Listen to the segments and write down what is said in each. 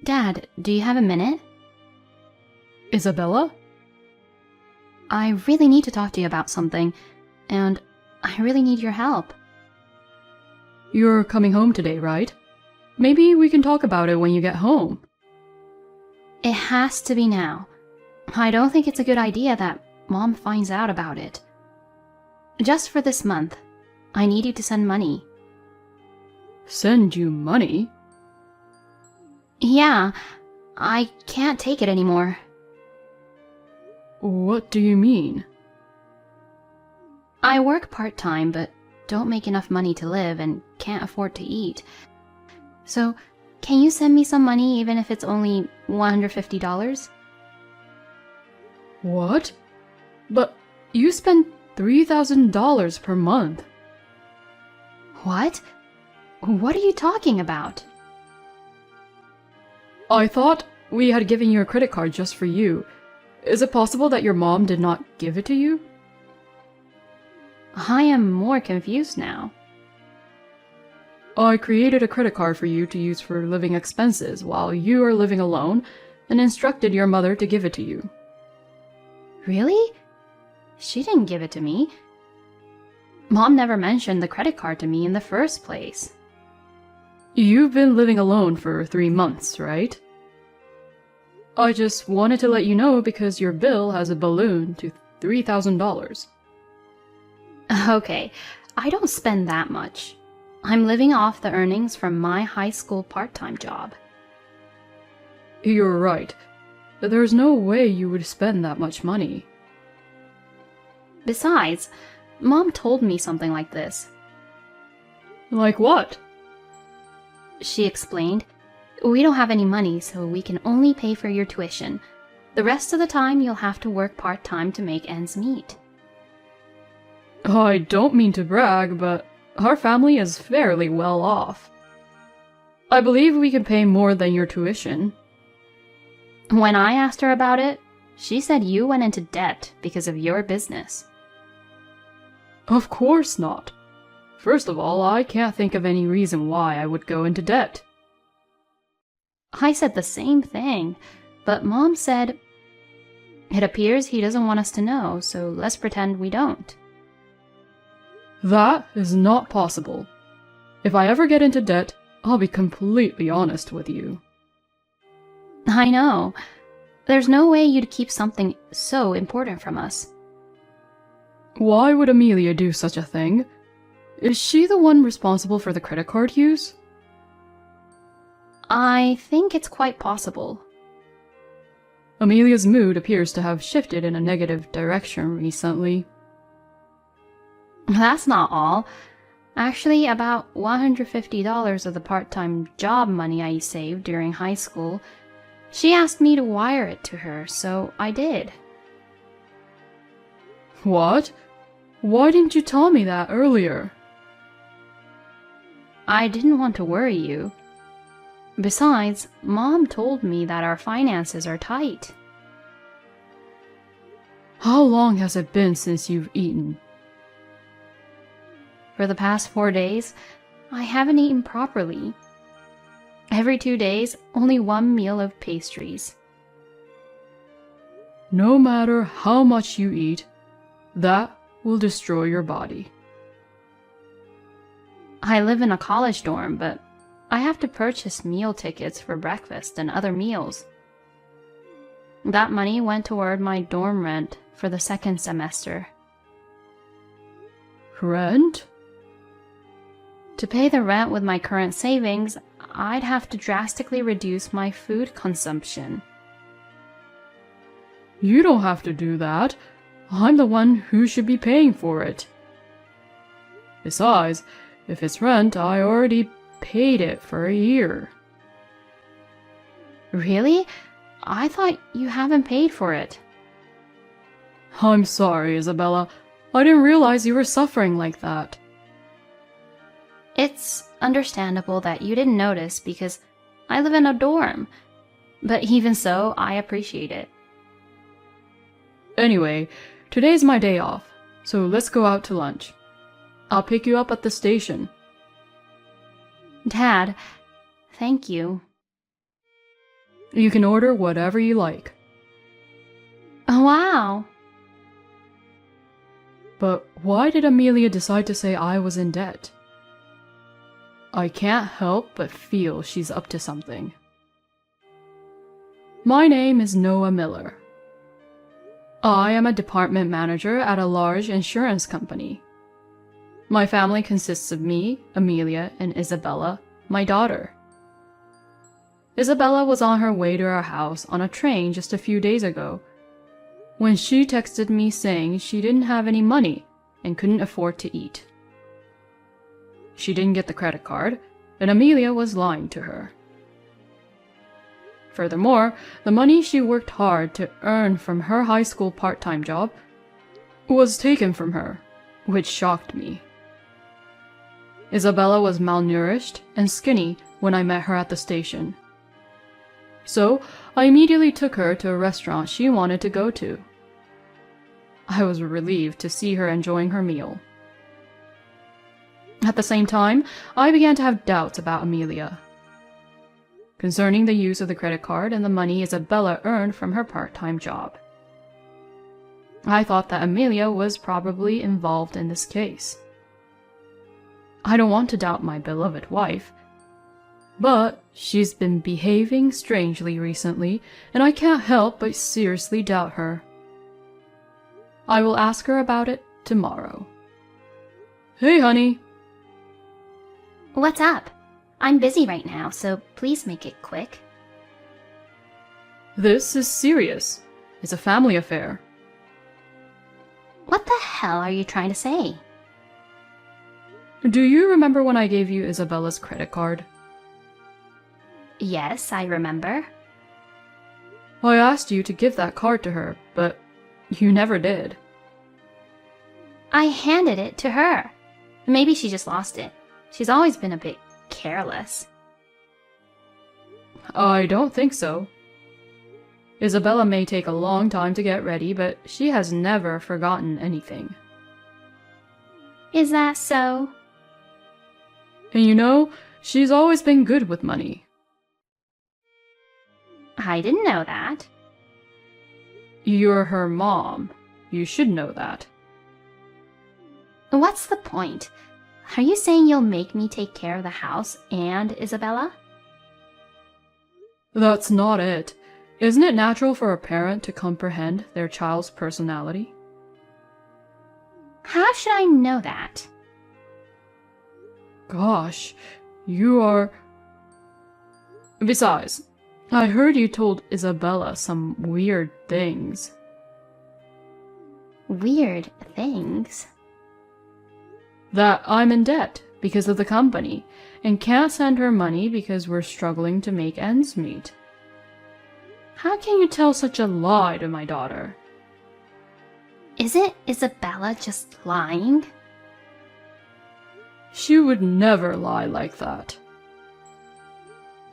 Dad, do you have a minute? Isabella? I really need to talk to you about something, and I really need your help. You're coming home today, right? Maybe we can talk about it when you get home. It has to be now. I don't think it's a good idea that Mom finds out about it. Just for this month, I need you to send money. Send you money? Yeah, I can't take it anymore. What do you mean? I work part-time, but don't make enough money to live and can't afford to eat. So, can you send me some money even if it's only $150? What? But you spend $3,000 per month. What? What are you talking about? I thought we had given you a credit card just for you. Is it possible that your mom did not give it to you? I am more confused now. I created a credit card for you to use for living expenses while you are living alone and instructed your mother to give it to you. Really? She didn't give it to me. Mom never mentioned the credit card to me in the first place. You've been living alone for 3 months, right? I just wanted to let you know because your bill has a balloon to $3,000. Okay, I don't spend that much. I'm living off the earnings from my high school part-time job. You're right. There's no way you would spend that much money. Besides, Mom told me something like this. Like what? She explained, "We don't have any money, so we can only pay for your tuition. The rest of the time you'll have to work part-time to make ends meet." I don't mean to brag, but our family is fairly well off. I believe we can pay more than your tuition. When I asked her about it, she said you went into debt because of your business. Of course not. First of all, I can't think of any reason why I would go into debt. I said the same thing, but Mom said, "It appears he doesn't want us to know, so let's pretend we don't." That is not possible. If I ever get into debt, I'll be completely honest with you. I know. There's no way you'd keep something so important from us. Why would Amelia do such a thing? Is she the one responsible for the credit card use? I think it's quite possible. Amelia's mood appears to have shifted in a negative direction recently. That's not all. Actually, about $150 of the part-time job money I saved during high school, she asked me to wire it to her, so I did. What? Why didn't you tell me that earlier? I didn't want to worry you. Besides, Mom told me that our finances are tight. How long has it been since you've eaten? For the past 4 days, I haven't eaten properly. Every 2 days, only one meal of pastries. No matter how much you eat, that will destroy your body. I live in a college dorm, but I have to purchase meal tickets for breakfast and other meals. That money went toward my dorm rent for the second semester. Rent? To pay the rent with my current savings, I'd have to drastically reduce my food consumption. You don't have to do that. I'm the one who should be paying for it. Besides, if it's rent, I already paid it for a year. Really? I thought you haven't paid for it. I'm sorry, Isabella. I didn't realize you were suffering like that. It's understandable that you didn't notice because I live in a dorm, but even so, I appreciate it. Anyway, today's my day off, so let's go out to lunch. I'll pick you up at the station. Dad, thank you. You can order whatever you like. Oh, wow. But why did Amelia decide to say I was in debt? I can't help but feel she's up to something. My name is Noah Miller. I am a department manager at a large insurance company. My family consists of me, Amelia, and Isabella, my daughter. Isabella was on her way to our house on a train just a few days ago when she texted me saying she didn't have any money and couldn't afford to eat. She didn't get the credit card, and Amelia was lying to her. Furthermore, the money she worked hard to earn from her high school part-time job was taken from her, which shocked me. Isabella was malnourished and skinny when I met her at the station. So, I immediately took her to a restaurant she wanted to go to. I was relieved to see her enjoying her meal. At the same time, I began to have doubts about Amelia concerning the use of the credit card and the money Isabella earned from her part-time job. I thought that Amelia was probably involved in this case. I don't want to doubt my beloved wife, but she's been behaving strangely recently, and I can't help but seriously doubt her. I will ask her about it tomorrow. Hey, honey. What's up? I'm busy right now, so please make it quick. This is serious. It's a family affair. What the hell are you trying to say? Do you remember when I gave you Isabella's credit card? Yes, I remember. I asked you to give that card to her, but you never did. I handed it to her. Maybe she just lost it. She's always been a bit careless. I don't think so. Isabella may take a long time to get ready, but she has never forgotten anything. Is that so? And you know, she's always been good with money. I didn't know that. You're her mom. You should know that. What's the point? Are you saying you'll make me take care of the house and Isabella? That's not it. Isn't it natural for a parent to comprehend their child's personality? How should I know that? Gosh, you are... Besides, I heard you told Isabella some weird things. Weird things? That I'm in debt because of the company and can't send her money because we're struggling to make ends meet. How can you tell such a lie to my daughter? Isn't Isabella just lying? She would never lie like that.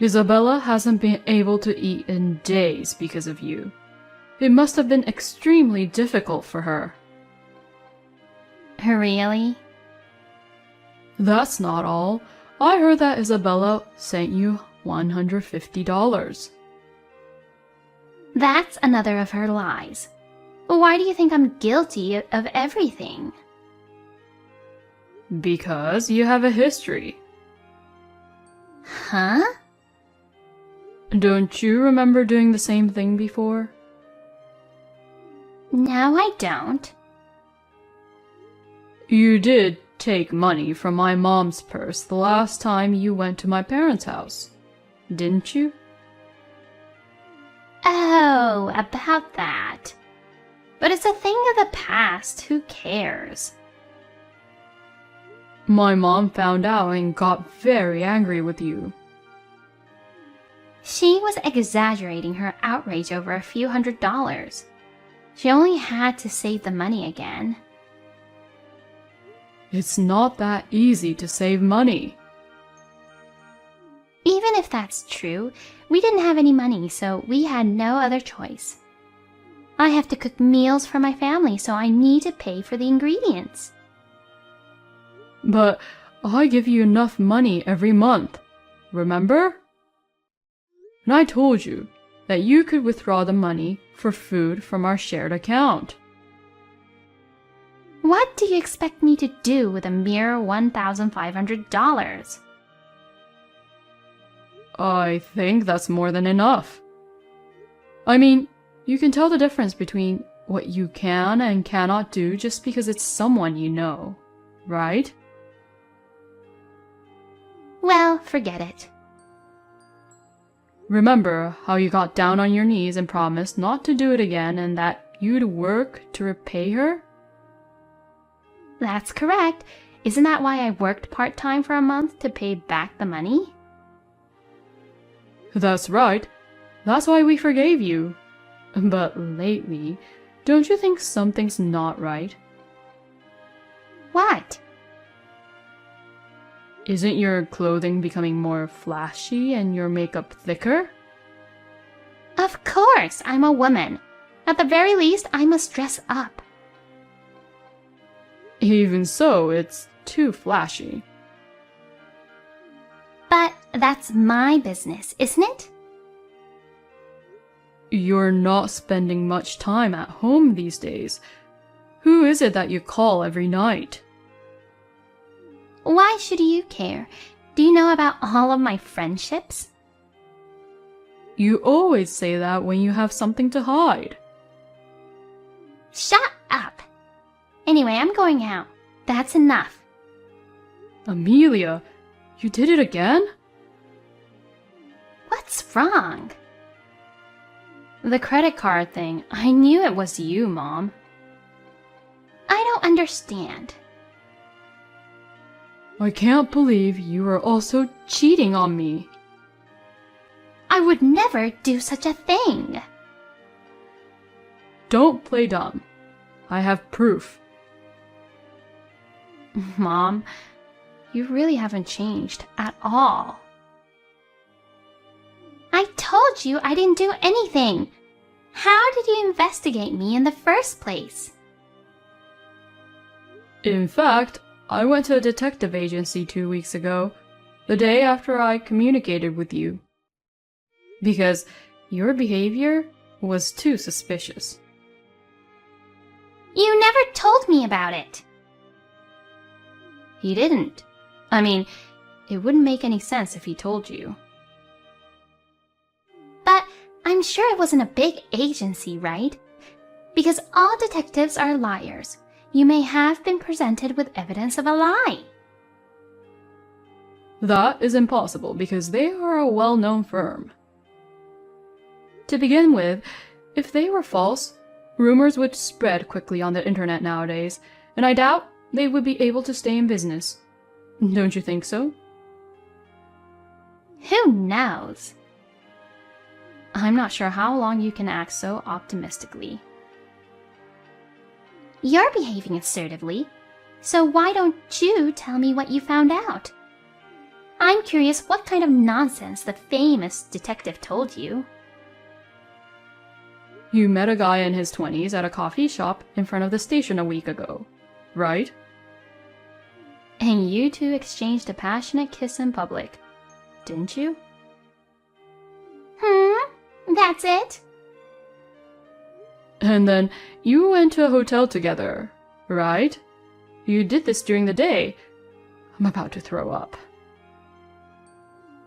Isabella hasn't been able to eat in days because of you. It must have been extremely difficult for her. Really? That's not all. I heard that Isabella sent you $150. That's another of her lies. Why do you think I'm guilty of everything? Because you have a history. Huh? Don't you remember doing the same thing before? No, I don't. You did take money from my mom's purse the last time you went to my parents' house, didn't you? Oh, about that. But it's a thing of the past. Who cares? My mom found out and got very angry with you. She was exaggerating her outrage over a few $100s. She only had to save the money again. It's not that easy to save money. Even if that's true, we didn't have any money, so we had no other choice. I have to cook meals for my family, so I need to pay for the ingredients. But I give you enough money every month, remember? And I told you, that you could withdraw the money for food from our shared account. What do you expect me to do with a mere $1,500? I think that's more than enough. I mean, you can tell the difference between what you can and cannot do just because it's someone you know, right? Well, forget it. Remember how you got down on your knees and promised not to do it again and that you'd work to repay her? That's correct. Isn't that why I worked part-time for a month to pay back the money? That's right. That's why we forgave you. But lately, don't you think something's not right? What? Isn't your clothing becoming more flashy and your makeup thicker? Of course, I'm a woman. At the very least, I must dress up. Even so, it's too flashy. But that's my business, isn't it? You're not spending much time at home these days. Who is it that you call every night? Why should you care? Do you know about all of my friendships? You always say that when you have something to hide. Shut up! Anyway, I'm going out. That's enough. Amelia, you did it again? What's wrong? The credit card thing. I knew it was you, Mom. I don't understand. I can't believe you are also cheating on me. I would never do such a thing. Don't play dumb. I have proof. Mom, you really haven't changed at all. I told you I didn't do anything. How did you investigate me in the first place? In fact, I went to a detective agency 2 weeks ago, the day after I communicated with you. Because your behavior was too suspicious. You never told me about it. He didn't. I mean, it wouldn't make any sense if he told you. But I'm sure it wasn't a big agency, right? Because all detectives are liars. You may have been presented with evidence of a lie. That is impossible because they are a well-known firm. To begin with, if they were false, rumors would spread quickly on the internet nowadays, and I doubt they would be able to stay in business. Don't you think so? Who knows? I'm not sure how long you can act so optimistically. You're behaving assertively, so why don't you tell me what you found out? I'm curious what kind of nonsense the famous detective told you. You met a guy in his 20s at a coffee shop in front of the station a week ago, right? And you two exchanged a passionate kiss in public, didn't you? That's it? And then you went to a hotel together, right? You did this during the day. I'm about to throw up.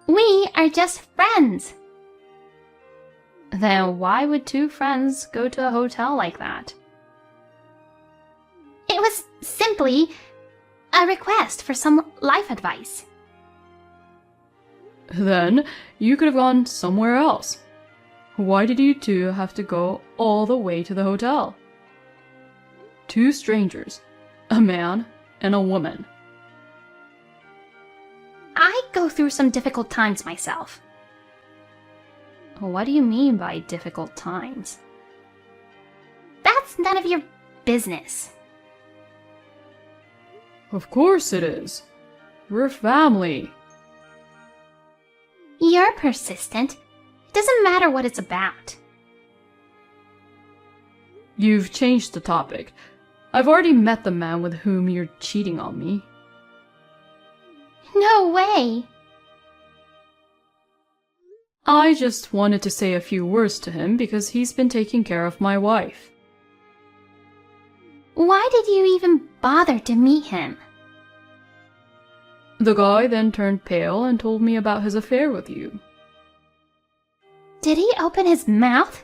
We are just friends. Then why would two friends go to a hotel like that? It was simply a request for some life advice. Then you could have gone somewhere else. Why did you two have to go all the way to the hotel? Two strangers, a man and a woman. I go through some difficult times myself. What do you mean by difficult times? That's none of your business. Of course it is. We're family. You're persistent. It doesn't matter what it's about. You've changed the topic. I've already met the man with whom you're cheating on me. No way. I just wanted to say a few words to him because he's been taking care of my wife. Why did you even bother to meet him? The guy then turned pale and told me about his affair with you. Did he open his mouth?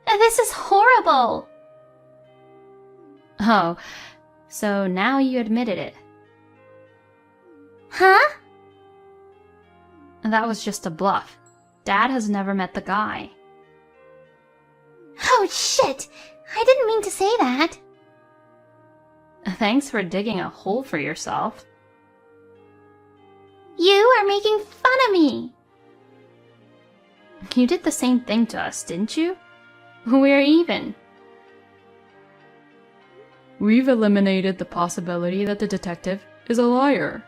This is horrible! Oh, so now you admitted it. Huh? That was just a bluff. Dad has never met the guy. Oh shit! I didn't mean to say that. Thanks for digging a hole for yourself. You are making fun of me! You did the same thing to us, didn't you? We're even. We've eliminated the possibility that the detective is a liar.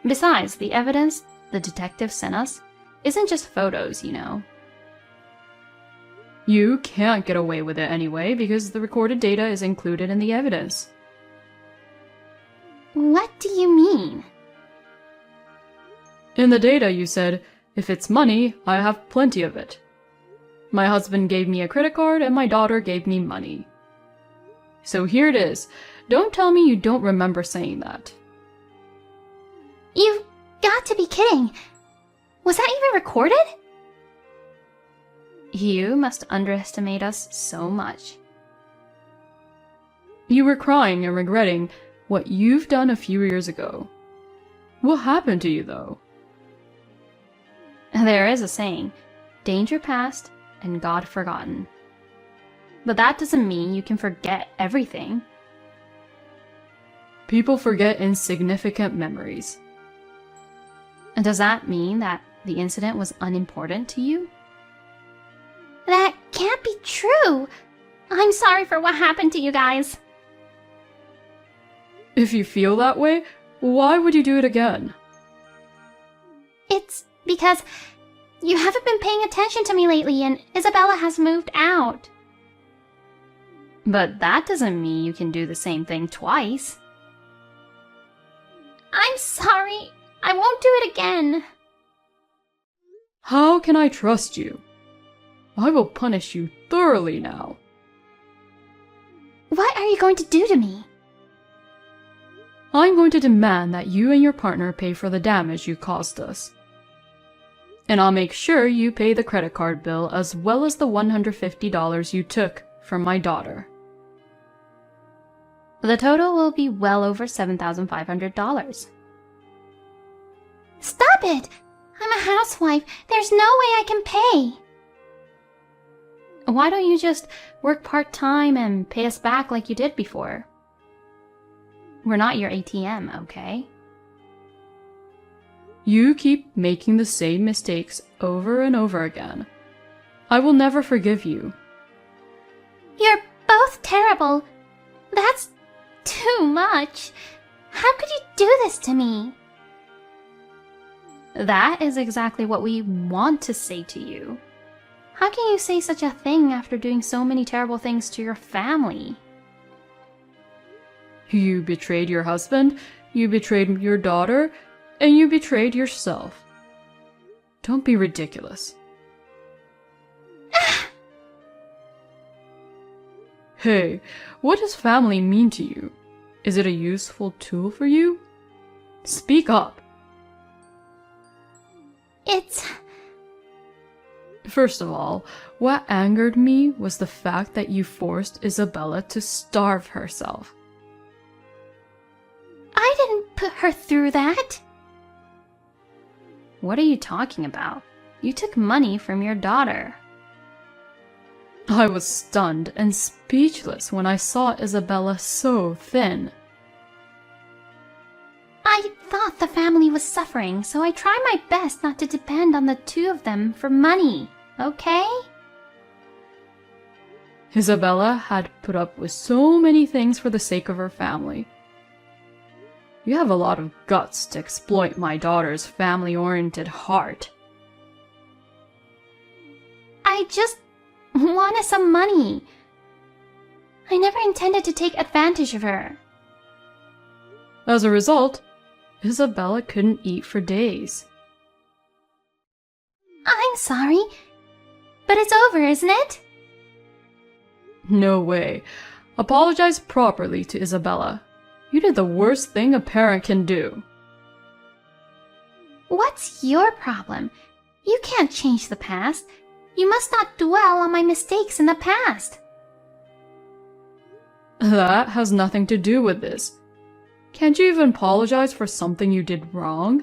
Besides, the evidence the detective sent us isn't just photos, you know. You can't get away with it anyway because the recorded data is included in the evidence. What do you mean? In the data you said, if it's money, I have plenty of it. My husband gave me a credit card and my daughter gave me money. So here it is. Don't tell me you don't remember saying that. You've got to be kidding. Was that even recorded? You must underestimate us so much. You were crying and regretting what you've done a few years ago. What happened to you, though? There is a saying, danger past and God forgotten. But that doesn't mean you can forget everything. People forget insignificant memories. And does that mean that the incident was unimportant to you? That can't be true. I'm sorry for what happened to you guys. If you feel that way, why would you do it again? It's because you haven't been paying attention to me lately and Isabella has moved out. But that doesn't mean you can do the same thing twice. I'm sorry. I won't do it again. How can I trust you? I will punish you thoroughly now. What are you going to do to me? I'm going to demand that you and your partner pay for the damage you caused us. And I'll make sure you pay the credit card bill as well as the $150 you took from my daughter. The total will be well over $7,500. Stop it! I'm a housewife. There's no way I can pay. Why don't you just work part-time and pay us back like you did before? We're not your ATM, okay? You keep making the same mistakes over and over again. I will never forgive you. You're both terrible. That's too much. How could you do this to me? That is exactly what we want to say to you. How can you say such a thing after doing so many terrible things to your family? You betrayed your husband, you betrayed your daughter, and you betrayed yourself. Don't be ridiculous. Hey, what does family mean to you? Is it a useful tool for you? Speak up. It's... First of all, what angered me was the fact that you forced Isabella to starve herself. I didn't put her through that. What are you talking about? You took money from your daughter. I was stunned and speechless when I saw Isabella so thin. I thought the family was suffering, so I tried my best not to depend on the two of them for money, okay? Isabella had put up with so many things for the sake of her family. You have a lot of guts to exploit my daughter's family-oriented heart. I just wanted some money. I never intended to take advantage of her. As a result, Isabella couldn't eat for days. sorry. But it's over, isn't it? No way. Apologize properly to Isabella. You did the worst thing a parent can do. What's your problem? You can't change the past. You must not dwell on my mistakes in the past. That has nothing to do with this. Can't you even apologize for something you did wrong?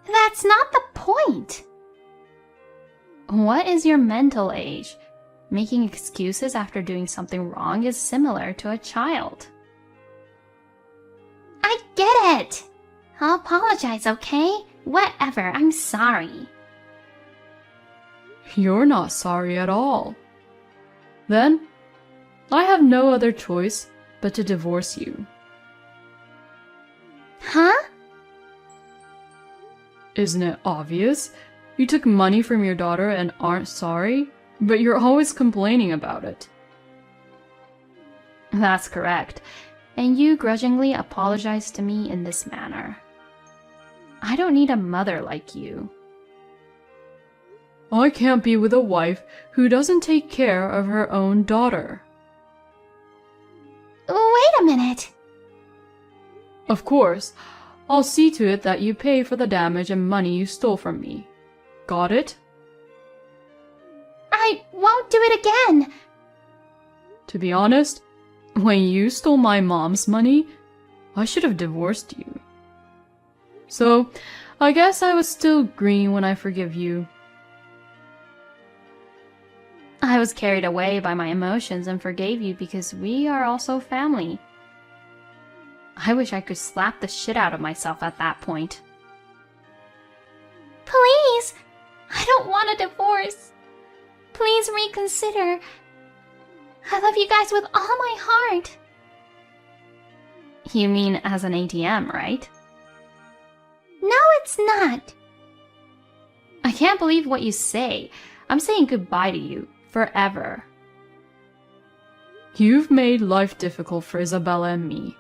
That's not the point. What is your mental age? Making excuses after doing something wrong is similar to a child. I get it. I'll apologize, okay? Whatever, I'm sorry. You're not sorry at all. Then, I have no other choice but to divorce you. Huh? Isn't it obvious? You took money from your daughter and aren't sorry, but you're always complaining about it. That's correct. And you grudgingly apologize to me in this manner. I don't need a mother like you. I can't be with a wife who doesn't take care of her own daughter. Wait a minute. Of course, I'll see to it that you pay for the damage and money you stole from me. Got it? I won't do it again. To be honest, when you stole my mom's money, I should have divorced you. So, I guess I was still green when I forgive you. I was carried away by my emotions and forgave you because we are also family. I wish I could slap the shit out of myself at that point. Please! I don't want a divorce. Please reconsider. I love you guys with all my heart. You mean as an ATM, right? No, it's not. I can't believe what you say. I'm saying goodbye to you. Forever. You've made life difficult for Isabella and me.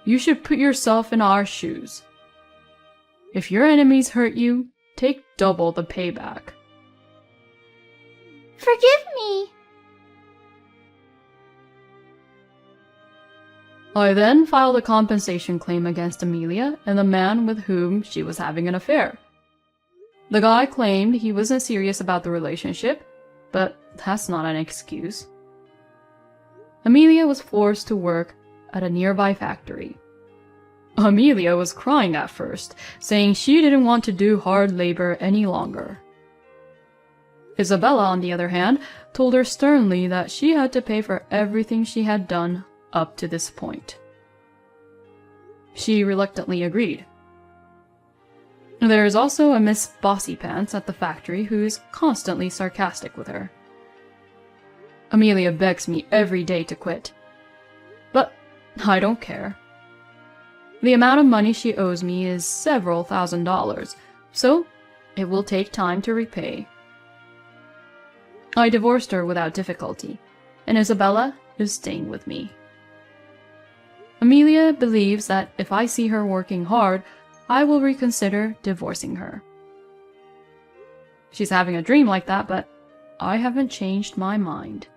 You should put yourself in our shoes. If your enemies hurt you, take double the payback. Forgive me. I then filed a compensation claim against Amelia and the man with whom she was having an affair. The guy claimed he wasn't serious about the relationship, but that's not an excuse. Amelia was forced to work at a nearby factory. Amelia was crying at first, saying she didn't want to do hard labor any longer. Isabella, on the other hand, told her sternly that she had to pay for everything she had done up to this point. She reluctantly agreed. There is also a Miss Bossypants at the factory who is constantly sarcastic with her. Amelia begs me every day to quit. But I don't care. The amount of money she owes me is several $1,000s, so it will take time to repay. I divorced her without difficulty, and Isabella is staying with me. Amelia believes that if I see her working hard, I will reconsider divorcing her. She's having a dream like that, but I haven't changed my mind.